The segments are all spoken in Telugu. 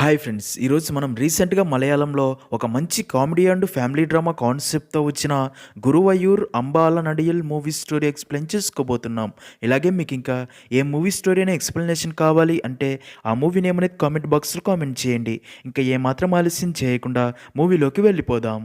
Hi friends! ఈరోజు మనం రీసెంట్‌గా మలయాళంలో ఒక మంచి కామెడీ అండ్ ఫ్యామిలీ డ్రామా కాన్సెప్ట్‌తో వచ్చిన 'గురువయ్యూర్ అంబాల నడియల్' మూవీ స్టోరీ ఎక్స్‌ప్లెయిన్ చేసుకోబోతున్నాం. ఇలాగే మీకింకా ఏ మూవీ స్టోరీ అనే ఎక్స్‌ప్లనేషన్ కావాలి అంటే ఆ మూవీ నేమ్ అనేది కామెంట్ బాక్స్‌లో కామెంట్ చేయండి. ఇంకా ఏమాత్రం ఆలస్యం చేయకుండా మూవీలోకి వెళ్ళిపోదాం.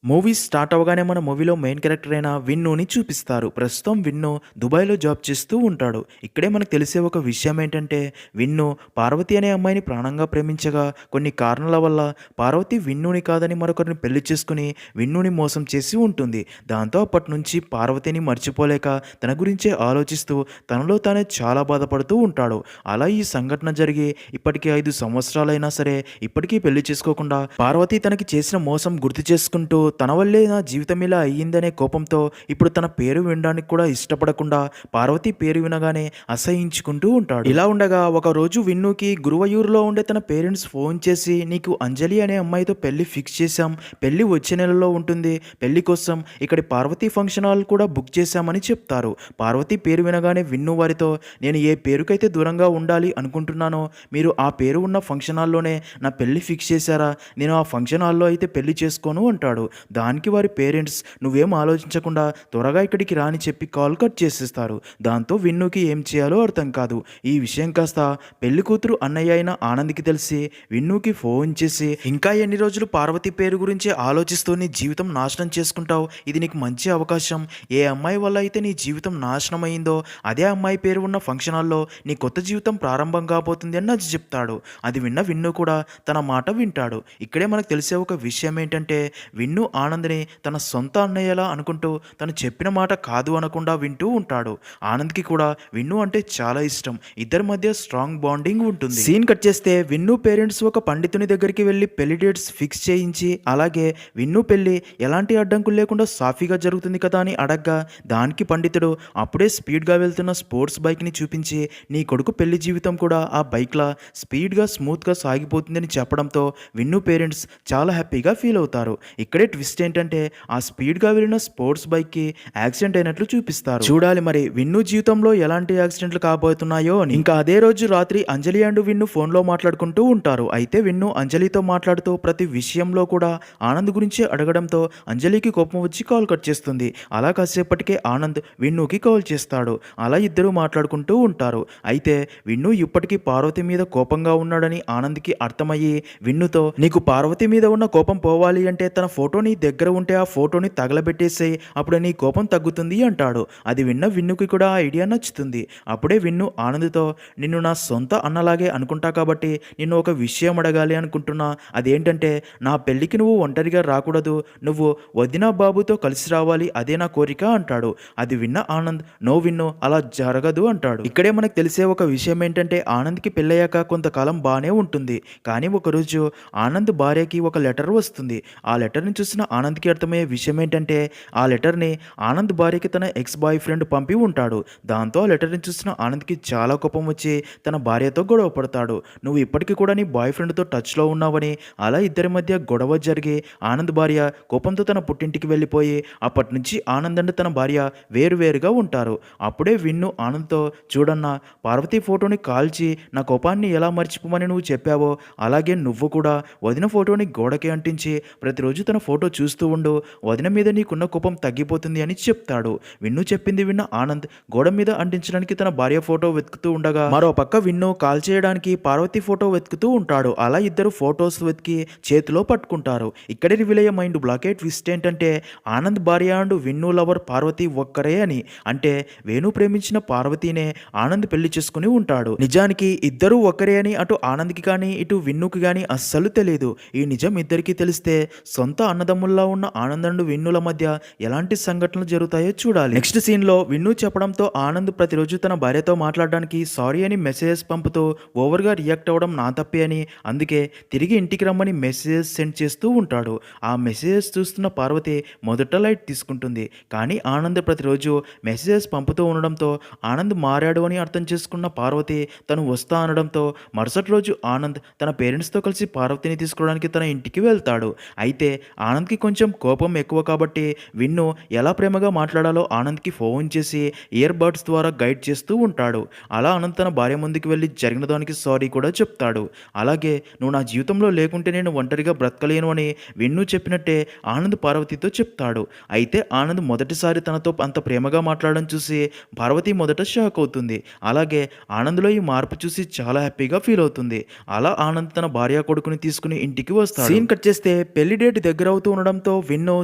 మూవీ స్టార్ట్ అవ్వగానే మన మూవీలో మెయిన్ క్యారెక్టర్ అయిన విన్నుని చూపిస్తారు. ప్రస్తుతం విన్ను దుబాయ్‌లో జాబ్ చేస్తూ ఉంటాడు. ఇక్కడే మనకు తెలిసే ఒక విషయం ఏంటంటే విన్ను పార్వతి అనే అమ్మాయిని ప్రాణంగా ప్రేమించగా కొన్ని కారణాల వల్ల పార్వతి విన్నుని కాదని మరొకరిని పెళ్లి చేసుకుని విన్నుని మోసం చేసి ఉంటుంది. దాంతో అప్పటినుంచి పార్వతిని మర్చిపోలేక తన గురించే ఆలోచిస్తూ తనలో తానే చాలా బాధపడుతూ ఉంటాడు. అలా ఈ సంఘటన జరిగి ఇప్పటికి 5 సంవత్సరాలైనా సరే ఇప్పటికీ పెళ్లి చేసుకోకుండా పార్వతి తనకి చేసిన మోసం గుర్తు చేసుకుంటూ తన వల్లే నా జీవితం ఇలా అయ్యిందనే కోపంతో ఇప్పుడు తన పేరు వినడానికి కూడా ఇష్టపడకుండా పార్వతి పేరు వినగానే అసహించుకుంటూ ఉంటాడు. ఇలా ఉండగా ఒకరోజు విన్నుకి గురువయూరులో ఉండే తన పేరెంట్స్ ఫోన్ చేసి నీకు అంజలి అనే అమ్మాయితో పెళ్లి ఫిక్స్ చేశాం, పెళ్లి వచ్చే నెలలో ఉంటుంది, పెళ్లి కోసం ఇక్కడి పార్వతి ఫంక్షన్ హాల్ కూడా బుక్ చేశామని చెప్తారు. పార్వతి పేరు వినగానే విన్ను వారితో నేను ఏ పేరుకైతే దూరంగా ఉండాలి అనుకుంటున్నానో మీరు ఆ పేరు ఉన్న ఫంక్షన్ హాల్లోనే నా పెళ్లి ఫిక్స్ చేశారా, నేను ఆ ఫంక్షన్ హాల్లో అయితే పెళ్లి చేసుకోను అంటాడు. దానికి వారి పేరెంట్స్ నువ్వేం ఆలోచించకుండా త్వరగా ఇక్కడికి రాని చెప్పి కాల్ కట్ చేసేస్తారు. దాంతో విన్నుకి ఏం చేయాలో అర్థం కాదు. ఈ విషయం కాస్త పెళ్లి కూతురు అన్నయ్య అయిన ఆనంద్కి తెలిసి విన్నుకి ఫోన్ చేసి ఇంకా ఎన్ని రోజులు పార్వతి పేరు గురించి ఆలోచిస్తూ నీ జీవితం నాశనం చేసుకుంటావు, ఇది నీకు మంచి అవకాశం, ఏ అమ్మాయి వల్ల అయితే నీ జీవితం నాశనం అయిందో అదే అమ్మాయి పేరు ఉన్న ఫంక్షన్ హాల్లో నీ కొత్త జీవితం ప్రారంభం కాబోతుంది అని నచ్చి చెప్తాడు. అది విన్న విన్ను కూడా తన మాట వింటాడు. ఇక్కడే మనకు తెలిసే ఒక విషయం ఏంటంటే విన్ను ఆనంద్ని తన సొంత అన్నయ్యలా అనుకుంటూ తను చెప్పిన మాట కాదు అనకుండా వింటూ ఉంటాడు. ఆనంద్కి కూడా విన్ను అంటే చాలా ఇష్టం. ఇద్దరి మధ్య స్ట్రాంగ్ బాండింగ్ ఉంటుంది. సీన్ కట్ చేస్తే విన్ను పేరెంట్స్ ఒక పండితుని దగ్గరికి వెళ్ళి పెళ్లి డేట్స్ ఫిక్స్ చేయించి అలాగే విన్ను పెళ్లి ఎలాంటి అడ్డంకులు లేకుండా సాఫీగా జరుగుతుంది కదా అని అడగ్గా దానికి పండితుడు అప్పుడే స్పీడ్గా వెళ్తున్న స్పోర్ట్స్ బైక్ని చూపించి నీ కొడుకు పెళ్లి జీవితం కూడా ఆ బైక్లా స్పీడ్గా స్మూత్గా సాగిపోతుందని చెప్పడంతో విన్ను పేరెంట్స్ చాలా హ్యాపీగా ఫీల్ అవుతారు. ఇక్కడే ట్విస్ట్ ఏంటంటే ఆ స్పీడ్గా వెళ్ళిన స్పోర్ట్స్ బైక్కి యాక్సిడెంట్ అయినట్లు చూపిస్తారు. చూడాలి మరి విన్ను జీవితంలో ఎలాంటి యాక్సిడెంట్లు కాబోతున్నాయో అని. ఇంకా అదే రోజు రాత్రి అంజలి అండ్ విన్ను ఫోన్లో మాట్లాడుకుంటూ ఉంటారు. అయితే విన్ను అంజలితో మాట్లాడుతూ ప్రతి విషయంలో కూడా ఆనంద్ గురించి అడగడంతో అంజలికి కోపం వచ్చి కాల్ కట్ చేస్తుంది. అలా కాసేపటికే ఆనంద్ విన్నుకి కాల్ చేస్తాడు. అలా ఇద్దరు మాట్లాడుకుంటూ ఉంటారు. అయితే విన్ను ఇప్పటికీ పార్వతి మీద కోపంగా ఉన్నాడని ఆనంద్కి అర్థమయ్యి విన్నుతో నీకు పార్వతి మీద ఉన్న కోపం పోవాలి అంటే తన ఫోటో నీ దగ్గర ఉంటే ఆ ఫోటోని తగలబెట్టేసేయి, అప్పుడు నీ కోపం తగ్గుతుంది అంటాడు. అది విన్న విన్నుకి కూడా ఆ ఐడియా నచ్చుతుంది. అప్పుడే విన్ను ఆనంద్తో నిన్ను నా సొంత అన్నలాగే అనుకుంటా కాబట్టి నిన్ను ఒక విషయం అడగాలి అనుకుంటున్నా, అదేంటంటే నా పెళ్ళికి నువ్వు ఒంటరిగా రాకూడదు, నువ్వు వదిన బాబుతో కలిసి రావాలి, అదే నా కోరిక అంటాడు. అది విన్న ఆనంద్ నో విన్ను అలా జరగదు అంటాడు. ఇక్కడే మనకు తెలిసే ఒక విషయం ఏంటంటే ఆనంద్కి పెళ్ళయ్యాక కొంతకాలం బాగానే ఉంటుంది. కానీ ఒకరోజు ఆనంద్ భార్యకి ఒక లెటర్ వస్తుంది. ఆ లెటర్ని చూసిన ఆనంద్కి అర్థమయ్యే విషయం ఏంటంటే ఆ లెటర్ని ఆనంద్ భార్యకి తన ఎక్స్ బాయ్ ఫ్రెండ్ పంపి ఉంటాడు. దాంతో ఆ లెటర్ని చూసిన ఆనంద్కి చాలా కోపం వచ్చి తన భార్యతో గొడవ పడతాడు. నువ్వు ఇప్పటికీ కూడా నీ బాయ్ ఫ్రెండ్తో టచ్లో ఉన్నావని. అలా ఇద్దరి మధ్య గొడవ జరిగి ఆనంద్ భార్య కోపంతో తన పుట్టింటికి వెళ్ళిపోయి అప్పటి నుంచి ఆనంద్ అండ్ తన భార్య వేరువేరుగా ఉంటారు. అప్పుడే విన్ను ఆనంద్తో చూడన్నా పార్వతి ఫోటోని కాల్చి నా కోపాన్ని ఎలా మర్చిపోమని నువ్వు చెప్పావో అలాగే నువ్వు కూడా వదిన ఫోటోని గోడకి అంటించి ప్రతిరోజు తన ఫోటో చూస్తూ ఉండు, వదిన మీద నీకున్న కోపం తగ్గిపోతుంది అని చెప్తాడు. విన్ను చెప్పింది విన్న ఆనంద్ గోడ మీద అంటించడానికి తన భార్య ఫోటో వెతుకుతూ ఉండగా మరో పక్క విన్ను కాల్ చేయడానికి పార్వతి ఫోటో వెతుకుతూ ఉంటాడు. అలా ఇద్దరు ఫోటోస్ వెతికి చేతిలో పట్టుకుంటారు. ఇక్కడే రివీల్ అయ్యే మైండ్ బ్లాకే ట్విస్ట్ ఏంటంటే ఆనంద్ భార్య అండ్ విన్ను లవర్ పార్వతి ఒక్కరే అని. అంటే వేణు ప్రేమించిన పార్వతీనే ఆనంద్ పెళ్లి చేసుకుని ఉంటాడు. నిజానికి ఇద్దరు ఒక్కరే అని అటు ఆనంద్కి కానీ ఇటు విన్నుకి కానీ అస్సలు తెలియదు. ఈ నిజం ఇద్దరికి తెలిస్తే సొంత అన్నదమ్ముల్లా ఉన్న ఆనంద్ అండ్ విన్నుల మధ్య ఎలాంటి సంఘటనలు జరుగుతాయో చూడాలి. నెక్స్ట్ సీన్లో విన్ను చెప్పడంతో ఆనంద్ ప్రతిరోజు తన భార్యతో మాట్లాడడానికి సారీ అని మెసేజెస్ పంపుతూ ఓవర్గా రియాక్ట్ అవ్వడం నా తప్పే అని, అందుకే తిరిగి ఇంటికి రమ్మని మెసేజెస్ సెండ్ చేస్తూ ఉంటాడు. ఆ మెసేజెస్ చూస్తున్న పార్వతి మొదట లైట్ తీసుకుంటుంది. కానీ ఆనంద్ ప్రతిరోజు మెసేజెస్ పంపుతూ ఉండడంతో ఆనంద్ మారాడు అని అర్థం చేసుకున్న పార్వతి తను వస్తా అనడంతో మరుసటి రోజు ఆనంద్ తన పేరెంట్స్తో కలిసి పార్వతిని తీసుకోవడానికి తన ఇంటికి వెళ్తాడు. అయితే ఆనంద్ ఆనంద్కి కొంచెం కోపం ఎక్కువ కాబట్టి విన్ను ఎలా ప్రేమగా మాట్లాడాలో ఆనంద్కి ఫోన్ చేసి ఇయర్ బడ్స్ ద్వారా గైడ్ చేస్తూ ఉంటాడు. అలా ఆనంద్ తన భార్య ముందుకు వెళ్ళి జరిగిన దానికి సారీ కూడా చెప్తాడు. అలాగే నువ్వు నా జీవితంలో లేకుంటే నేను ఒంటరిగా బ్రతకలేను అని విన్ను చెప్పినట్టే ఆనంద్ పార్వతితో చెప్తాడు. అయితే ఆనంద్ మొదటిసారి తనతో అంత ప్రేమగా మాట్లాడడం చూసి పార్వతి మొదట షాక్ అవుతుంది. అలాగే ఆనంద్లో ఈ మార్పు చూసి చాలా హ్యాపీగా ఫీల్ అవుతుంది. అలా ఆనంద్ తన భార్య కొడుకుని తీసుకుని ఇంటికి వస్తాడు. సీన్ కట్ చేస్తే పెళ్లి డేట్ దగ్గర అవుతూ ఉండడంతో విన్ను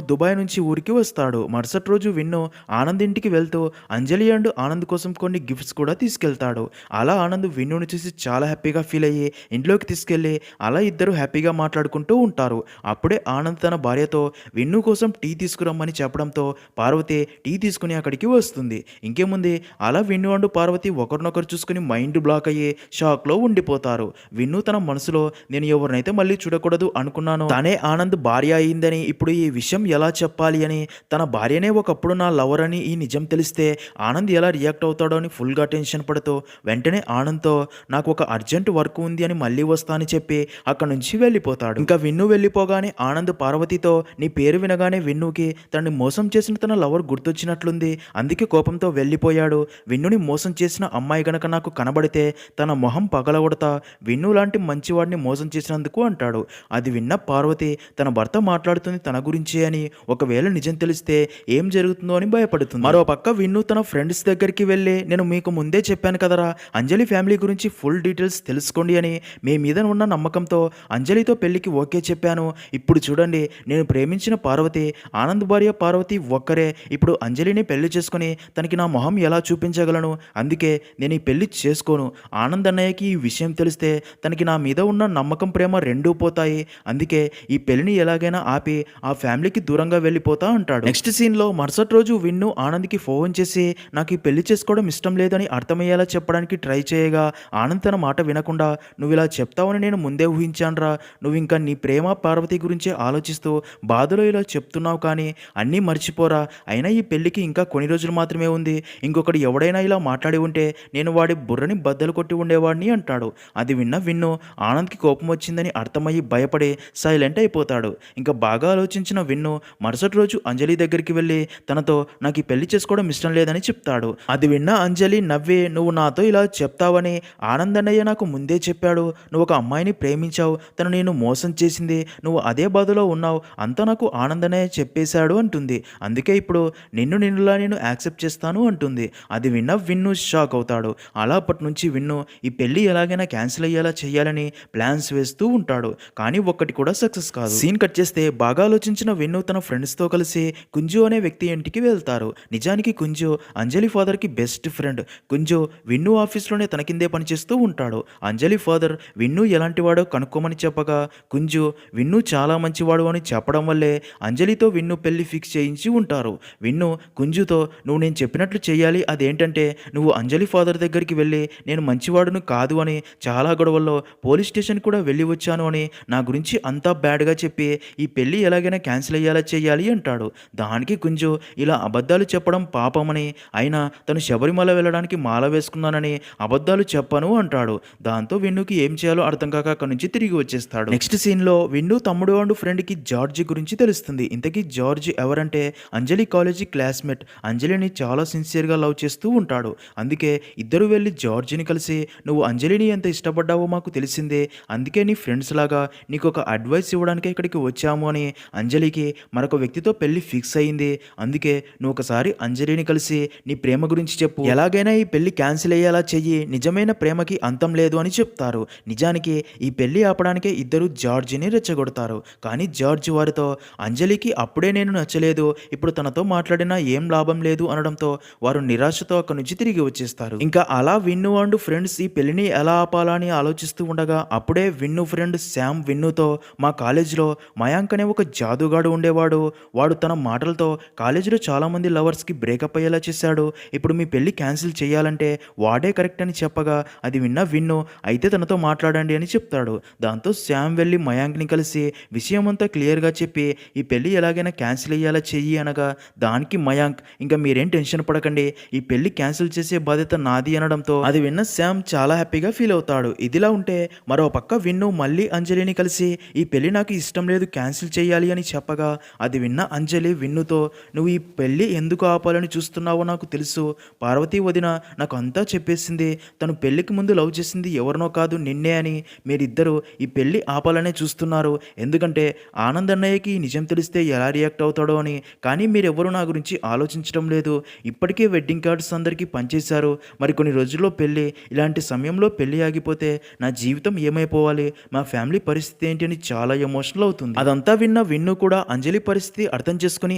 దుబాయ్ నుంచి ఊరికి వస్తాడు. మరుసటి రోజు విన్ను ఆనంద్ ఇంటికి వెళ్తూ అంజలి అండ్ ఆనంద్ కోసం కొన్ని గిఫ్ట్స్ కూడా తీసుకెళ్తాడు. అలా ఆనంద్ విన్నుని చూసి చాలా హ్యాపీగా ఫీల్ అయ్యి ఇంట్లోకి తీసుకెళ్ళి అలా ఇద్దరు హ్యాపీగా మాట్లాడుకుంటూ ఉంటారు. అప్పుడే ఆనంద్ తన భార్యతో విన్ను కోసం టీ తీసుకురమ్మని చెప్పడంతో పార్వతి టీ తీసుకుని అక్కడికి వస్తుంది. ఇంకేముంది అలా విన్ను అండ్ పార్వతి ఒకరినొకరు చూసుకుని మైండ్ బ్లాక్ అయ్యి షాక్లో ఉండిపోతారు. విన్ను తన మనసులో నేను ఎవరినైతే మళ్ళీ చూడకూడదు అనుకున్నానో తనే ఆనంద్ భార్య అయిందని, ఇప్పుడు ఈ విషయం ఎలా చెప్పాలి అని, తన భార్యనే ఒకప్పుడు నా లవర్ అని ఈ నిజం తెలిస్తే ఆనంద్ ఎలా రియాక్ట్ అవుతాడో అని ఫుల్గా టెన్షన్ పడుతూ వెంటనే ఆనంద్తో నాకు ఒక అర్జెంట్ వర్క్ ఉంది అని మళ్ళీ వస్తా అని చెప్పి అక్కడ నుంచి వెళ్ళిపోతాడు. ఇంకా విన్ను వెళ్ళిపోగానే ఆనంద్ పార్వతితో నీ పేరు వినగానే విన్నుకి తనని మోసం చేసిన తన లవర్ గుర్తొచ్చినట్లుంది, అందుకే కోపంతో వెళ్ళిపోయాడు. విన్నుని మోసం చేసిన అమ్మాయి గనక నాకు కనబడితే తన మొహం పగలగొడతా, విన్ను లాంటి మంచివాడిని మోసం చేసినందుకు అంటాడు. అది విన్న పార్వతి తన భర్త మాట్లాడుతుంది తన గురించే అని, ఒకవేళ నిజం తెలిస్తే ఏం జరుగుతుందో అని భయపడుతుంది. మరో పక్క విన్ను తన ఫ్రెండ్స్ దగ్గరికి వెళ్ళి నేను మీకు ముందే చెప్పాను కదరా అంజలి ఫ్యామిలీ గురించి ఫుల్ డీటెయిల్స్ తెలుసుకోండి అని, మీ మీద ఉన్న నమ్మకంతో అంజలితో పెళ్లికి ఓకే చెప్పాను. ఇప్పుడు చూడండి నేను ప్రేమించిన పార్వతి ఆనంద్ భార్య పార్వతి ఒక్కరే, ఇప్పుడు అంజలిని పెళ్లి చేసుకుని తనకి నా మొహం ఎలా చూపించగలను, అందుకే నేను ఈ పెళ్లి చేసుకోను. ఆనంద్ అన్నయ్యకి ఈ విషయం తెలిస్తే తనకి నా మీద ఉన్న నమ్మకం ప్రేమ రెండూ పోతాయి, అందుకే ఈ పెళ్లిని ఎలాగైనా ఆపి ఆ ఫ్యామిలీకి దూరంగా వెళ్ళిపోతా అంటాడు. నెక్స్ట్ సీన్లో మరుసటి రోజు విన్ను ఆనంద్కి ఫోన్ చేసి నాకు ఈ పెళ్లి చేసుకోవడం ఇష్టం లేదని అర్థమయ్యేలా చెప్పడానికి ట్రై చేయగా ఆనంద్ తన మాట వినకుండా నువ్వు ఇలా చెప్తావని నేను ముందే ఊహించానురా, నువ్వు ఇంకా నీ ప్రేమ పార్వతి గురించే ఆలోచిస్తూ బాధలో ఇలా చెప్తున్నావు కానీ అన్నీ మర్చిపోరా, అయినా ఈ పెళ్లికి ఇంకా కొన్ని రోజులు మాత్రమే ఉంది, ఇంకొకటి ఎవడైనా ఇలా మాట్లాడి ఉంటే నేను వాడి బుర్రని బద్దలు కొట్టి ఉండేవాడిని అంటాడు. అది విన్న విన్ను ఆనంద్కి కోపం వచ్చిందని అర్థమయ్యి భయపడి సైలెంట్ అయిపోతాడు. ఇంకా బాగా ఆలోచించిన విన్ను మరుసటి రోజు అంజలి దగ్గరికి వెళ్ళి తనతో నాకు ఈ పెళ్లి చేసుకోవడం ఇష్టం లేదని చెప్తాడు. అది విన్న అంజలి నవ్వి నువ్వు నాతో ఇలా చెప్తావని ఆనంద్ అన్నయ్య నాకు ముందే చెప్పాడు, నువ్వు ఒక అమ్మాయిని ప్రేమించావు, తను నేను మోసం చేసింది, నువ్వు అదే బాధలో ఉన్నావు, అంతా నాకు ఆనంద్ అన్నయ్య చెప్పేశాడు అంటుంది, అందుకే ఇప్పుడు నిన్నులా నేను యాక్సెప్ట్ చేస్తాను అంటుంది. అది విన్న విన్ను షాక్ అవుతాడు. అలా అప్పటి నుంచి విన్ను ఈ పెళ్లి ఎలాగైనా క్యాన్సిల్ అయ్యేలా చేయాలని ప్లాన్స్ వేస్తూ ఉంటాడు. కానీ ఒక్కటి కూడా సక్సెస్ కాదు. సీన్ కట్ చేస్తే బాగా ఆలోచించిన విన్ను తన ఫ్రెండ్స్తో కలిసి కుంజు అనే వ్యక్తి ఇంటికి వెళ్తారు. నిజానికి కుంజు అంజలి ఫాదర్కి బెస్ట్ ఫ్రెండ్. కుంజు విన్ను ఆఫీస్లోనే తన కిందే పనిచేస్తూ ఉంటాడు. అంజలి ఫాదర్ విన్ను ఎలాంటి వాడో కనుక్కోమని చెప్పగా కుంజు విన్ను చాలా మంచివాడు అని చెప్పడం వల్లే అంజలితో విన్ను పెళ్లి ఫిక్స్ చేయించి ఉంటారు. విన్ను కుంజుతో నువ్వు నేను చెప్పినట్లు చేయాలి, అదేంటంటే నువ్వు అంజలి ఫాదర్ దగ్గరికి వెళ్ళి నేను మంచివాడును కాదు అని, చాలా గొడవల్లో పోలీస్ స్టేషన్ కూడా వెళ్ళి వచ్చాను అని, నా గురించి అంతా బ్యాడ్గా చెప్పి ఈ పెళ్లి ఎలాగైనా క్యాన్సిల్ అయ్యేలా చేయాలి అంటాడు. దానికి కుంజు ఇలా అబద్ధాలు చెప్పడం పాపమని, అయినా తను శబరిమల వెళ్ళడానికి మాల వేసుకున్నానని అబద్ధాలు చెప్పను అంటాడు. దాంతో విన్నుకి ఏం చేయాలో అర్థం కాక అక్కడి నుంచి తిరిగి వచ్చేస్తాడు. నెక్స్ట్ సీన్లో విన్ను తమ్ముడు అండ్ ఫ్రెండ్కి జార్జి గురించి తెలుస్తుంది. ఇంతకీ జార్జి ఎవరంటే అంజలి కాలేజీ క్లాస్మేట్. అంజలిని చాలా సిన్సియర్గా లవ్ చేస్తూ ఉంటాడు. అందుకే ఇద్దరు వెళ్ళి జార్జిని కలిసి నువ్వు అంజలిని ఎంత ఇష్టపడ్డావో మాకు తెలిసిందే, అందుకే నీ ఫ్రెండ్స్ లాగా నీకు ఒక అడ్వైస్ ఇవ్వడానికి ఇక్కడికి వచ్చాము అని, అంజలికి మరొక వ్యక్తితో పెళ్లి ఫిక్స్ అయింది, అందుకే నువ్వు ఒకసారి అంజలిని కలిసి నీ ప్రేమ గురించి చెప్పు, ఎలాగైనా ఈ పెళ్లి క్యాన్సిల్ అయ్యేలా చెయ్యి, నిజమైన ప్రేమకి అంతం లేదు అని చెప్తారు. నిజానికి ఈ పెళ్లి ఆపడానికే ఇద్దరు జార్జిని రెచ్చగొడతారు. కానీ జార్జి వారితో అంజలికి అప్పుడే నేను నచ్చలేదు, ఇప్పుడు తనతో మాట్లాడినా ఏం లాభం లేదు అనడంతో వారు నిరాశతో అక్కడి నుంచి తిరిగి వచ్చేస్తారు. ఇంకా అలా విన్ను అండ్ ఫ్రెండ్స్ ఈ పెళ్లిని ఎలా ఆపాలా అని ఆలోచిస్తూ ఉండగా అప్పుడే విన్ను ఫ్రెండ్ శామ్ విన్నుతో మా కాలేజీలో మయాంక్ అనే ఒక జాదుగాడు ఉండేవాడు, వాడు తన మాటలతో కాలేజీలో చాలామంది లవర్స్కి బ్రేకప్ అయ్యేలా చేశాడు, ఇప్పుడు మీ పెళ్లి క్యాన్సిల్ చేయాలంటే వాడే కరెక్ట్ అని చెప్పగా అది విన్న విన్ను అయితే తనతో మాట్లాడండి అని చెప్తాడు. దాంతో శామ్ వెళ్ళి మయాంక్ని కలిసి విషయమంతా క్లియర్గా చెప్పి ఈ పెళ్లి ఎలాగైనా క్యాన్సిల్ అయ్యేలా చెయ్యి అనగా దానికి మయాంక్ ఇంకా మీరేం టెన్షన్ పడకండి, ఈ పెళ్లి క్యాన్సిల్ చేసే బాధ్యత నాది అనడంతో అది విన్న శామ్ చాలా హ్యాపీగా ఫీల్ అవుతాడు. ఇదిలా ఉంటే మరో పక్క విన్ను మళ్ళీ అంజలిని కలిసి ఈ పెళ్లి నాకు ఇష్టం లేదు క్యాన్సిల్ చెయ్యి చేయాలి అని చెప్పగా అది విన్న అంజలి విన్నుతో, నువ్వు ఈ పెళ్ళి ఎందుకు ఆపాలని చూస్తున్నావో నాకు తెలుసు. పార్వతీ వదిన నాకు అంతా చెప్పేసింది. తను పెళ్ళికి ముందు లవ్ చేసింది ఎవరినో కాదు నిన్నే అని. మీరిద్దరూ ఈ పెళ్ళి ఆపాలనే చూస్తున్నారు. ఎందుకంటే ఆనంద్ అన్నయ్యకి ఈ నిజం తెలిస్తే ఎలా రియాక్ట్ అవుతాడో అని. కానీ మీరెవరూ నా గురించి ఆలోచించడం లేదు. ఇప్పటికే వెడ్డింగ్ కార్డ్స్ అందరికీ పంచేశారు. మరి కొన్ని రోజుల్లో పెళ్ళి. ఇలాంటి సమయంలో పెళ్ళి ఆగిపోతే నా జీవితం ఏమైపోవాలి, మా ఫ్యామిలీ పరిస్థితి ఏంటి అని చాలా ఎమోషనల్ అవుతుంది. అదంతా విన్న విన్ను కూడా అంజలి పరిస్థితి అర్థం చేసుకుని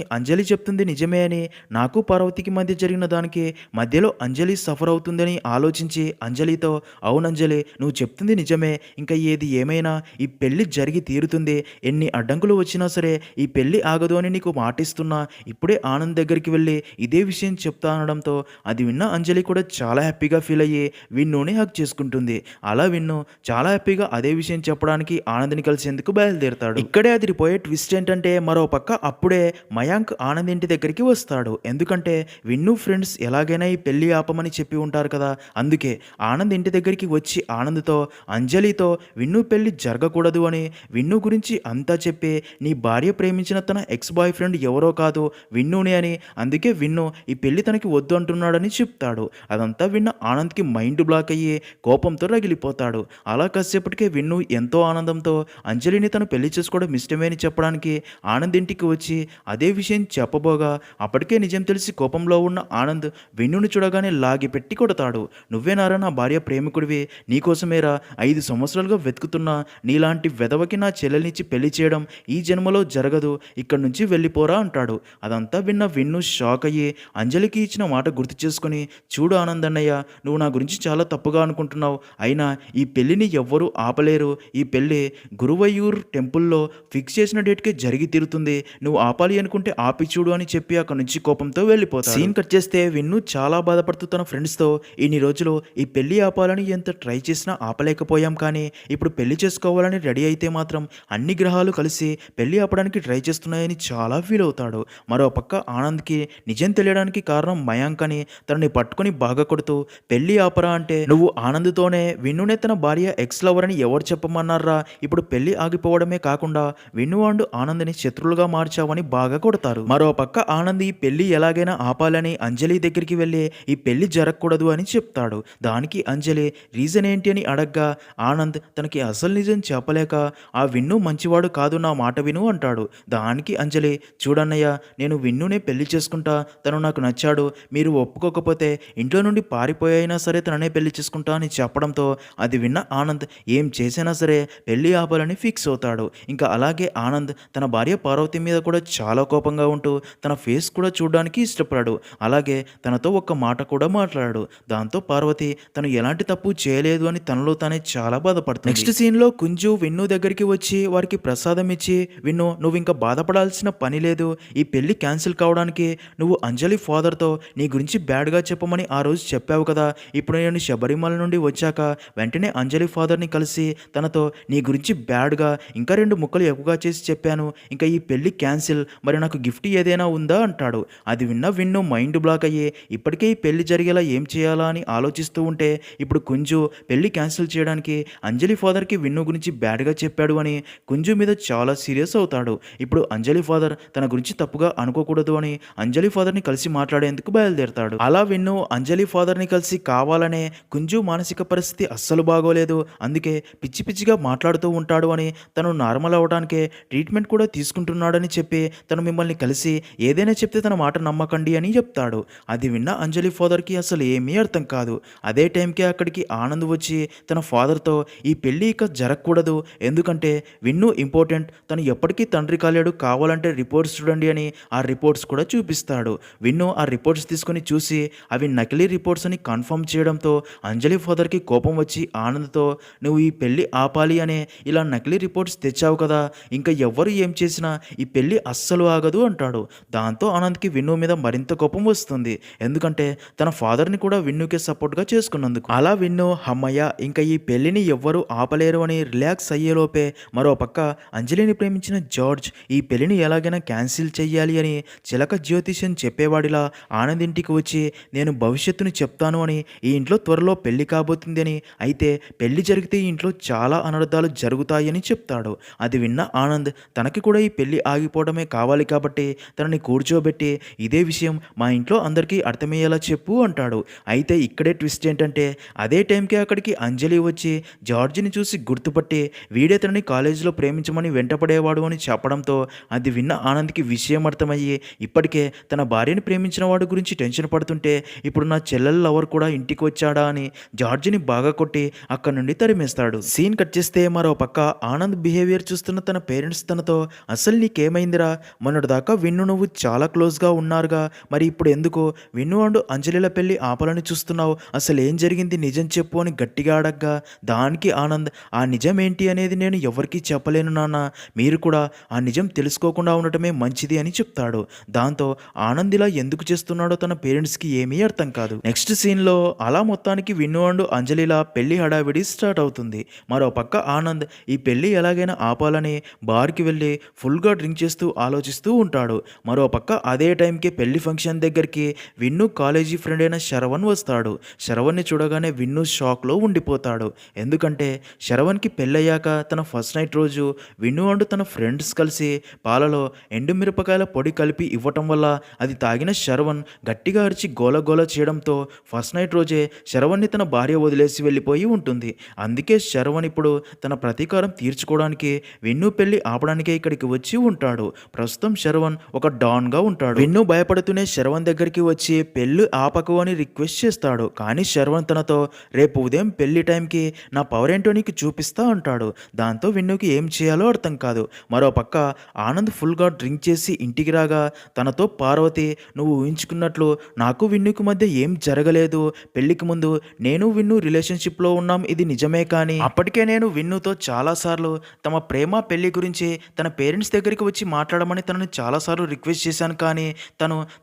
అంజలి చెప్తుంది నిజమే అని, నాకు పార్వతికి మధ్య జరిగిన దానికి మధ్యలో అంజలి సఫర్ అవుతుందని ఆలోచించి అంజలితో, అవునంజలి నువ్వు చెప్తుంది నిజమే, ఇంకా ఏది ఏమైనా ఈ పెళ్ళి జరిగి తీరుతుంది. ఎన్ని అడ్డంకులు వచ్చినా సరే ఈ పెళ్ళి ఆగదు అని నీకు మాటిస్తున్నా. ఇప్పుడే ఆనంద్ దగ్గరికి వెళ్ళి ఇదే విషయం చెప్తా అనడంతో అది విన్న అంజలి కూడా చాలా హ్యాపీగా ఫీల్ అయ్యి విన్నుని హక్ చేసుకుంటుంది. అలా విన్ను చాలా హ్యాపీగా అదే విషయం చెప్పడానికి ఆనంద్ని కలిసేందుకు బయలుదేరుతాడు. ఇక్కడే అదిరిపోయే ట్విస్ట్ ఏంటంటే మరో పక్క అప్పుడే మయాంక్ ఆనంద్ ఇంటి దగ్గరికి వస్తాడు. ఎందుకంటే విన్ను ఫ్రెండ్స్ ఎలాగైనా ఈ పెళ్లి ఆపమని చెప్పి ఉంటారు కదా. అందుకే ఆనంద్ ఇంటి దగ్గరికి వచ్చి ఆనంద్తో, అంజలితో విన్ను పెళ్లి జరగకూడదు అని, విన్ను గురించి అంతా చెప్పి నీ భార్య ప్రేమించిన తన ఎక్స్ బాయ్ ఫ్రెండ్ ఎవరో కాదు విన్నుని అని, అందుకే విన్ను ఈ పెళ్లి తనకి వద్దు అంటున్నాడని చెప్తాడు. అదంతా విన్న ఆనంద్కి మైండ్ బ్లాక్ అయ్యి కోపంతో రగిలిపోతాడు. అలా కాసేపటికే విన్ను ఎంతో ఆనందంతో అంజలిని తను పెళ్లి చేసుకోవడం ఇష్టమే అని చెప్పడానికి ఆనంద్ ఇంటికి వచ్చి అదే విషయం చెప్పబోగా అప్పటికే నిజం తెలిసి కోపంలో ఉన్న ఆనంద్ విన్నుని చూడగానే లాగి పెట్టి కొడతాడు. నువ్వేనారా నా భార్య ప్రేమికుడివి, నీకోసమేరా 5 సంవత్సరాలుగా వెతుకుతున్నా, నీలాంటి వెధవకి నా చెల్లెల్నిచ్చి పెళ్లి చేయడం ఈ జన్మలో జరగదు, ఇక్కడి నుంచి వెళ్ళిపోరా అంటాడు. అదంతా విన్న విన్ను షాక్ అయ్యి అంజలికి ఇచ్చిన మాట గుర్తు చేసుకుని, చూడు ఆనంద్ అన్నయ్య, నువ్వు నా గురించి చాలా తప్పుగా అనుకుంటున్నావు. అయినా ఈ పెళ్లిని ఎవ్వరూ ఆపలేరు. ఈ పెళ్లి గురువయ్యూర్ టెంపుల్లో ఫిక్స్ చేసిన డేట్కే జరిగి తీరుతుంది. నువ్వు ఆపాలి అనుకుంటే ఆపి చూడు అని చెప్పి అక్కడి నుంచి కోపంతో వెళ్ళిపోతాడు. సీన్ కట్ చేస్తే విన్ను చాలా బాధపడుతూ తన ఫ్రెండ్స్తో, ఇన్ని రోజులు ఈ పెళ్లి ఆపాలని ఎంత ట్రై చేసినా ఆపలేకపోయాం, కానీ ఇప్పుడు పెళ్లి చేసుకోవాలని రెడీ అయితే మాత్రం అన్ని గ్రహాలు కలిసి పెళ్లి ఆపడానికి ట్రై చేస్తున్నాయని చాలా ఫీల్ అవుతాడు. మరో పక్క ఆనంద్కి నిజం తెలియడానికి కారణం మయాంక్ అని తనని పట్టుకొని బాగా కొడుతూ, పెళ్లి ఆపరా అంటే నువ్వు ఆనంద్తోనే విన్నునే తన భార్య ఎక్స్ లవర్ అని ఎవరు చెప్పమన్నారా, ఇప్పుడు పెళ్లి ఆగిపోవడమే కాకుండా విన్ను అండ్ ఆనంద్ని శత్రులుగా మార్చావని బాగా కొడతారు. మరో పక్క ఆనంద్ ఈ పెళ్లి ఎలాగైనా ఆపాలని అంజలి దగ్గరికి వెళ్ళి ఈ పెళ్లి జరగకూడదు అని చెప్తాడు. దానికి అంజలి రీజన్ ఏంటి అని అడగ్గా ఆనంద్ తనకి అసలు నిజం చెప్పలేక, ఆ విన్ను మంచివాడు కాదు, నా మాట విను అంటాడు. దానికి అంజలి, చూడన్నయ్య, నేను విన్నునే పెళ్లి చేసుకుంటా, తను నాకు నచ్చాడు, మీరు ఒప్పుకోకపోతే ఇంట్లో నుండి పారిపోయినా సరే తననే పెళ్లి చేసుకుంటా అని చెప్పడంతో అది విన్న ఆనంద్ ఏం చేసినా సరే పెళ్లి ఆపాలని ఫిక్స్ అవుతాడు. ఇంకా అలాగే ఆనంద్ తన భార్య పార్వతి మీద కూడా చాలా కోపంగా ఉంటూ తన ఫేస్ కూడా చూడడానికి ఇష్టపడాడు. అలాగే తనతో ఒక్క మాట కూడా మాట్లాడాడు. దాంతో పార్వతి తను ఎలాంటి తప్పు చేయలేదు అని తనలో తానే చాలా బాధపడుతుంది. నెక్స్ట్ సీన్లో కుంజు విన్ను దగ్గరికి వచ్చి వారికి ప్రసాదం ఇచ్చి, విన్ను నువ్వు ఇంకా బాధపడాల్సిన పని లేదు, ఈ పెళ్లి క్యాన్సిల్ కావడానికి నువ్వు అంజలి ఫాదర్తో నీ గురించి బ్యాడ్గా చెప్పమని ఆ రోజు చెప్పావు కదా, ఇప్పుడు నేను శబరిమల నుండి వచ్చాక వెంటనే అంజలి ఫాదర్ని కలిసి తనతో నీ గురించి బ్యాడ్గా ఇంకా 2 ముక్కలు ఎక్కువగా చేసి చెప్పాను, ఇంకా ఈ పెళ్లి క్యాన్సిల్, మరి నాకు గిఫ్ట్ ఏదైనా ఉందా అంటాడు. అది విన్న విన్ను మైండ్ బ్లాక్ అయ్యి ఇప్పటికే ఈ పెళ్లి జరిగేలా ఏం చేయాలా అని ఆలోచిస్తూ ఉంటే ఇప్పుడు కుంజు పెళ్లి క్యాన్సిల్ చేయడానికి అంజలి ఫాదర్కి విన్ను గురించి బ్యాడ్గా చెప్పాడు అని కుంజు మీద చాలా సీరియస్ అవుతాడు. ఇప్పుడు అంజలి ఫాదర్ తన గురించి తప్పుగా అనుకోకూడదు అని అంజలి ఫాదర్ని కలిసి మాట్లాడేందుకు బయలుదేరతాడు. అలా విన్ను అంజలి ఫాదర్ని కలిసి కావాలనే కుంజు మానసిక పరిస్థితి అస్సలు బాగోలేదు, అందుకే పిచ్చి పిచ్చిగా మాట్లాడుతూ ఉంటాడు అని, తను నార్మల్ అవడానికే ట్రీట్మెంట్ కూడా తీసుకుంటున్నాడని చెప్పి తను మిమ్మల్ని కలిసి ఏదైనా చెప్తే తన మాట నమ్మకండి అని చెప్తాడు. అది విన్న అంజలి ఫాదర్కి అసలు ఏమీ అర్థం కాదు. అదే టైంకే అక్కడికి ఆనంద్ వచ్చి తన ఫాదర్తో ఈ పెళ్ళి ఇక జరగకూడదు, ఎందుకంటే విన్ను ఇంపార్టెంట్, తను ఎప్పటికీ తండ్రి కాలేడు, కావాలంటే రిపోర్ట్స్ చూడండి అని ఆ రిపోర్ట్స్ కూడా చూపిస్తాడు. విన్ను ఆ రిపోర్ట్స్ తీసుకొని చూసి అవి నకిలీ రిపోర్ట్స్ అని కన్ఫర్మ్ చేయడంతో అంజలి ఫాదర్కి కోపం వచ్చి ఆనంద్తో, నువ్వు ఈ పెళ్ళి ఆపాలి అనే ఇలా నకిలీ రిపోర్ట్స్ తెచ్చావు కదా, ఇంకా ఎవ్వరు ఏం చేసినా ఈ పెళ్ళి అస్సలు ఆగదు అంటాడు. దాంతో ఆనంద్కి విన్ను మీద మరింత కోపం వస్తుంది, ఎందుకంటే తన ఫాదర్ని కూడా విన్నుకే సపోర్ట్గా చేసుకున్నందుకు. అలా విన్ను అమ్మయ్య ఇంకా ఈ పెళ్ళిని ఎవ్వరూ ఆపలేరు అని రిలాక్స్ అయ్యేలోపే మరో పక్క అంజలిని ప్రేమించిన జార్జ్ ఈ పెళ్ళిని ఎలాగైనా క్యాన్సిల్ చెయ్యాలి అని చిలక జ్యోతిష్యం చెప్పేవాడిలా ఆనంద్ ఇంటికి వచ్చి, నేను భవిష్యత్తుని చెప్తాను అని, ఈ ఇంట్లో త్వరలో పెళ్లి కాబోతుంది అని, అయితే పెళ్లి జరిగితే ఈ ఇంట్లో చాలా అనర్థాలు జరుగుతాయని చెప్తాడు. అది విన్న ఆనంద్ తనకి కూడా ఈ పెళ్లి ఆగిపోవడమే కావాలి కాబట్టి తనని కూర్చోబెట్టి ఇదే విషయం మా ఇంట్లో అందరికీ అర్థమయ్యేలా చెప్పు అంటాడు. అయితే ఇక్కడే ట్విస్ట్ ఏంటంటే అదే టైంకి అక్కడికి అంజలి వచ్చి జార్జిని చూసి గుర్తుపట్టి వీడే తనని కాలేజీలో ప్రేమించమని వెంటపడేవాడు అని చెప్పడంతో అది విన్న ఆనంద్కి విషయం అర్థమయ్యి ఇప్పటికే తన భార్యని ప్రేమించిన వాడు గురించి టెన్షన్ పడుతుంటే ఇప్పుడు నా చెల్లెల లవర్ కూడా ఇంటికి వచ్చాడా అని జార్జిని బాగా కొట్టి అక్కడి నుండి తరిమేస్తాడు. సీన్ కట్ చేస్తే మరో పక్క ఆనంద్ బిహేవియర్ చూస్తున్న తన పేరెంట్స్ తనతో అసలు నీకేమైందిరా, మొన్నటిదాకా విన్ను నువ్వు చాలా క్లోజ్గా ఉన్నారుగా, మరి ఇప్పుడు ఎందుకు విన్ను అండ్ అంజలిల పెళ్లి ఆపాలని చూస్తున్నావు, అసలు ఏం జరిగింది నిజం చెప్పు అని గట్టిగా అడగ్గా దానికి ఆనంద్ ఆ నిజం ఏంటి అనేది నేను ఎవరికీ చెప్పలేను నాన్న, మీరు కూడా ఆ నిజం తెలుసుకోకుండా ఉండటమే మంచిది అని చెప్తాడు. దాంతో ఆనంద్ ఇలా ఎందుకు చేస్తున్నాడో తన పేరెంట్స్కి ఏమీ అర్థం కాదు. నెక్స్ట్ సీన్లో అలా మొత్తానికి విన్ను అండ్ అంజలిల పెళ్లి హడావిడి స్టార్ట్ అవుతుంది. మరో పక్క ఆనంద్ ఈ పెళ్లి ఎలాగైనా ఆపాలని బార్కి వెళ్ళి ఫుల్గా డ్రింక్ చేస్తూ ఆలోచిస్తూ ఉంటాడు. మరో పక్క అదే టైంకి పెళ్లి ఫంక్షన్ దగ్గరికి విన్ను కాలేజీ ఫ్రెండ్ అయిన శరవణ్ వస్తాడు. శరవణ్ని చూడగానే విన్ను షాక్లో ఉండిపోతాడు. ఎందుకంటే శరవణ్కి పెళ్ళయ్యాక తన ఫస్ట్ నైట్ రోజు విన్ను అండ్ తన ఫ్రెండ్స్ కలిసి పాలలో ఎండుమిరపకాయల పొడి కలిపి ఇవ్వటం వల్ల అది తాగిన శరవణ్ గట్టిగా అరిచి గోలగోల చేయడంతో ఫస్ట్ నైట్ రోజే శరవణ్ని తన భార్య వదిలేసి వెళ్ళిపోయి ఉంటుంది. అందుకే శరవణ్ ఇప్పుడు తన ప్రతీకారం తీర్చుకోవడానికి విన్ను పెళ్లి ఆపడానికే ఇక్కడికి వచ్చి ఉంటాడు. ప్రస్తుతం శరవణ్ ఒక డాన్గా ఉంటాడు. విన్ను భయపడుతూనే శరవణ్ దగ్గరికి వచ్చి పెళ్లి ఆపకు అని రిక్వెస్ట్ చేస్తాడు. కానీ శరవణ్ తనతో రేపు ఉదయం పెళ్లి టైంకి నా పవర్ ఏంటో నీకు చూపిస్తా అంటాడు. దాంతో విన్నుకి ఏం చేయాలో అర్థం కాదు. మరో పక్క ఆనంద్ ఫుల్గా డ్రింక్ చేసి ఇంటికి రాగా తనతో పార్వతి నువ్వు ఊహించుకున్నట్లు నాకు విన్నుకి మధ్య ఏం జరగలేదు, పెళ్లికి ముందు నేను విన్ను రిలేషన్షిప్లో ఉన్నాం, ఇది నిజమే, కానీ అప్పటికే నేను విన్నుతో చాలాసార్లు తమ ప్రేమ పెళ్లి గురించి తన పేరెంట్స్ దగ్గరికి వచ్చి మాట్లాడమని తనని చాలాసార్లు రిక్వెస్ట్ చేశాను, కానీ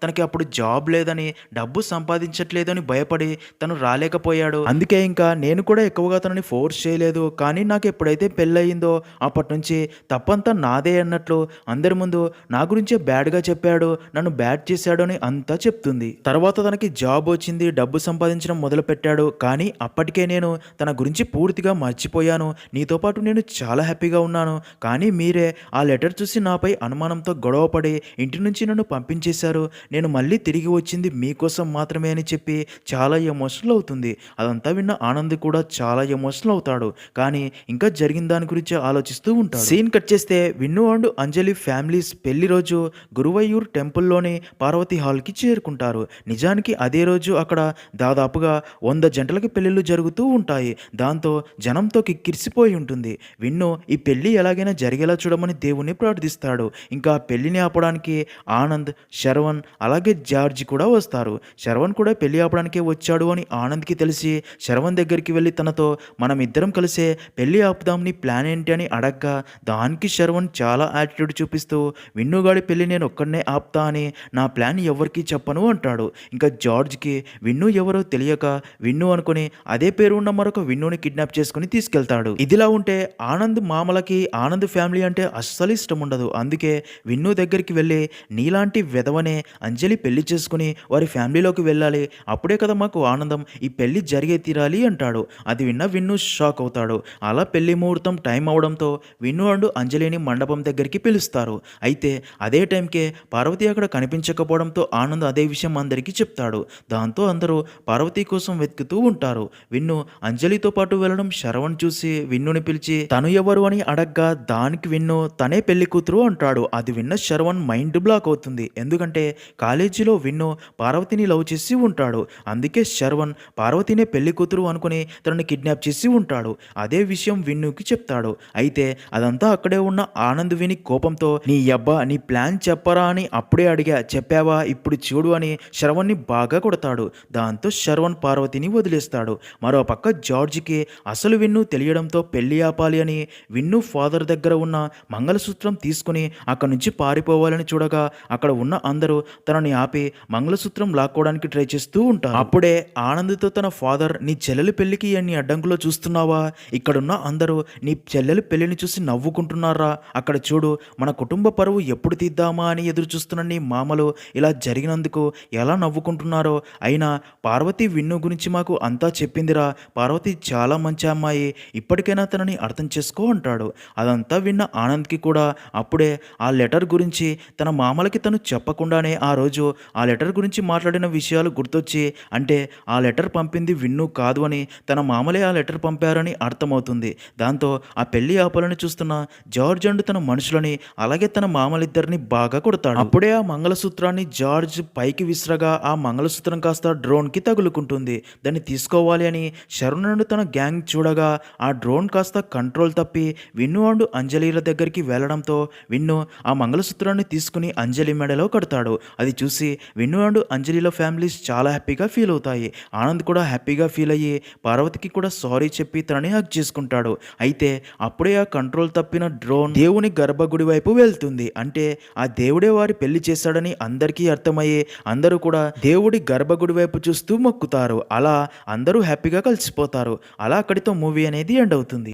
తనకి అప్పుడు జాబ్ లేదని డబ్బు సంపాదించట్లేదని భయపడి తను రాలేకపోయాడు. అందుకే ఇంకా నేను కూడా ఎక్కువగా తనని ఫోర్స్ చేయలేదు. కానీ నాకు ఎప్పుడైతే పెళ్ళయిందో అప్పటి నుంచి తప్పంతా నాదే అన్నట్లు అందరి ముందు నా గురించే బ్యాడ్గా చెప్పాడు, నన్ను బ్యాడ్ చేశాడు అని అంతా చెప్తుంది. తర్వాత తనకి జాబ్ వచ్చింది, డబ్బు సంపాదించడం మొదలు పెట్టాడు. కానీ అప్పటికే నేను తన గురించి పూర్తిగా మర్చిపోయాను. నీతో పాటు నేను చాలా హ్యాపీగా ఉన్నాను, కానీ మీరే ఆ లెటర్ చూసి నాపై అనుమానంతో గొడవపడి ఇంటి నుంచి నన్ను పంపించేశారు. నేను మళ్ళీ తిరిగి వచ్చింది మీకోసం మాత్రమే అని చెప్పి చాలా ఎమోషనల్ అవుతుంది. అదంతా విన్న ఆనంద్ కూడా చాలా ఎమోషనల్ అవుతాడు. కానీ ఇంకా జరిగిన దాని గురించి ఆలోచిస్తూ ఉంటాడు. సీన్ కట్ చేస్తే విన్ను అండ్ అంజలి ఫ్యామిలీస్ పెళ్లి రోజు గురువయ్యూర్ టెంపుల్లోని పార్వతి హాల్కి చేరుకుంటారు. నిజానికి అదే రోజు అక్కడ దాదాపుగా 100 జంటలకి పెళ్లిళ్ళు జరుగుతూ ఉంటాయి. దాంతో జనంతో కిక్కిరిసిపోయి ఉంటుంది. విన్ను ఈ పెళ్లి ఎలాగైనా జరిగేలా చూడమని దేవుణ్ణి ప్రార్థిస్తాడు. ఇంకా పెళ్లిని ఆపడానికి ఆనంద్, శరవణ్ అలాగే జార్జి కూడా వస్తారు. శరవణ్ కూడా పెళ్లి ఆపడానికే వచ్చాడు అని ఆనంద్కి తెలిసి శరవణ్ దగ్గరికి వెళ్ళి తనతో మనం ఇద్దరం కలిసే పెళ్లి ఆపుదాం, నీ ప్లాన్ ఏంటి అని అడగ్గా దానికి శరవణ్ చాలా యాటిట్యూడ్ చూపిస్తూ విన్నుగాడి పెళ్లి నేను ఒక్కడనే ఆపుతా అని నా ప్లాన్ ఎవరికీ చెప్పను అంటాడు. ఇంకా జార్జ్కి విన్ను ఎవరో తెలియక విన్ను అనుకుని అదే పేరు ఉన్న మరొక విన్నుని కిడ్నాప్ చేసుకుని తీసుకెళ్తాడు. ఇదిలా ఉంటే ఆనంద్ మామలకి ఆనంద్ ఫ్యామిలీ అంటే అస్సలు ఇష్టం ఉండదు. అందుకే విన్ను దగ్గరికి వెళ్ళి నీలాంటి వెధవనే అంజలి పెళ్లి చేసుకుని వారి ఫ్యామిలీలోకి వెళ్ళాలి, అప్పుడే కదా మాకు ఆనందం, ఈ పెళ్లి జరిగే తీరాలి అంటాడు. అది విన్న విన్ను షాక్ అవుతాడు. అలా పెళ్లి ముహూర్తం టైం అవడంతో విన్ను అండ్ అంజలిని మండపం దగ్గరికి పిలుస్తారు. అయితే అదే టైంకే పార్వతి అక్కడ కనిపించకపోవడంతో ఆనంద్ అదే విషయం అందరికీ చెప్తాడు. దాంతో అందరూ పార్వతి కోసం వెతుకుతూ ఉంటారు. విన్ను అంజలితో పాటు వెళ్ళడం శరవణ్ చూసి విన్నుని పిలిచి తను ఎవరు అని అడగ్గా దానికి విన్ను తనే పెళ్లి కూతురు అంటాడు. అది విన్న శరవణ్ మైండ్ బ్లాక్ అవుతుంది. ఎందుకంటే కాలేజీలో విన్ను పార్వతిని లవ్ చేసి ఉంటాడు. అందుకే శరవణ్ పార్వతినే పెళ్లి కూతురు అనుకుని తనని కిడ్నాప్ చేసి ఉంటాడు. అదే విషయం విన్నుకి చెప్తాడు. అయితే అదంతా అక్కడే ఉన్న ఆనంద్ విని కోపంతో నీ అబ్బా నీ ప్లాన్ చెప్పరా అని అప్పుడే అడిగా, చెప్పావా, ఇప్పుడు చూడు అని శరవణ్ని బాగా కొడతాడు. దాంతో శరవణ్ పార్వతిని వదిలేస్తాడు. మరో పక్క జార్జికి అసలు విన్ను తెలియడంతో పెళ్లి ఆపాలి అని విన్ను ఫాదర్ దగ్గర ఉన్న మంగళసూత్రం తీసుకుని అక్కడి నుంచి పారిపోవాలని చూడగా అక్కడ ఉన్న అందరూ తనని ఆపి మంగళసూత్రం లాక్కోవడానికి ట్రై చేస్తూ ఉంటారు. అప్పుడే ఆనంద్తో తన ఫాదర్ నీ చెల్లెలి పెళ్లికి ఎన్ని అడ్డంకులో చూస్తున్నావా, ఇక్కడున్న అందరూ నీ చెల్లెలి పెళ్లిని చూసి నవ్వుకుంటున్నారా, అక్కడ చూడు మన కుటుంబ పరువు ఎప్పుడు తీద్దామా అని ఎదురు చూస్తున్న నీ మామలు ఇలా జరిగినందుకు ఎలా నవ్వుకుంటున్నారో, అయినా పార్వతి విన్ను గురించి మాకు అంతా చెప్పిందిరా, పార్వతి చాలా మంచి అమ్మాయి, ఇప్పటికైనా తనని అర్థం చేసుకో అంటాడు. అదంతా విన్న ఆనంద్కి కూడా అప్పుడే ఆ లెటర్ గురించి తన మామలకి తను చెప్పకుండానే ఆ రోజు ఆ లెటర్ గురించి మాట్లాడిన విషయాలు గుర్తొచ్చి, అంటే ఆ లెటర్ పంపింది విన్ను కాదు అని తన మామలే ఆ లెటర్ పంపారని అర్థమవుతుంది. దాంతో ఆ పెళ్లి ఆపాలని చూస్తున్న జార్జ్ అండ్ తన మనుషులని అలాగే తన మామలిద్దరిని బాగా కొడతాడు. అప్పుడే ఆ మంగళసూత్రాన్ని జార్జ్ పైకి విసరగా ఆ మంగళసూత్రం కాస్త డ్రోన్కి తగులుకుంటుంది. దాన్ని తీసుకోవాలి అని శరణ్ అండ్ తన గ్యాంగ్ చూడగా ఆ డ్రోన్ కాస్త కంట్రోల్ తప్పి విన్ను అండ్ అంజలిల దగ్గరికి వెళ్ళడంతో విన్ను ఆ మంగళసూత్రాన్ని తీసుకుని అంజలి మెడలో కడతాడు. అది చూసి విన్ను అండ్ అంజలిల ఫ్యామిలీస్ చాలా హ్యాపీగా ఫీల్ అవుతాయి. ఆనంద్ కూడా హ్యాపీగా ఫీల్ అయ్యి పార్వతికి కూడా సారీ చెప్పి తనని హగ్ చేసుకుంటాడు. అయితే అప్పుడే ఆ కంట్రోల్ తప్పిన డ్రోన్ దేవుని గర్భగుడి వైపు వెళ్తుంది. అంటే ఆ దేవుడే వారి పెళ్లి చేశాడని అందరికీ అర్థమయ్యి అందరూ కూడా దేవుడి గర్భగుడి వైపు చూస్తూ మొక్కుతారు. అలా అందరూ హ్యాపీగా కలిసిపోతారు. అలా అక్కడితో మూవీ అనేది ఎండ్ అవుతుంది.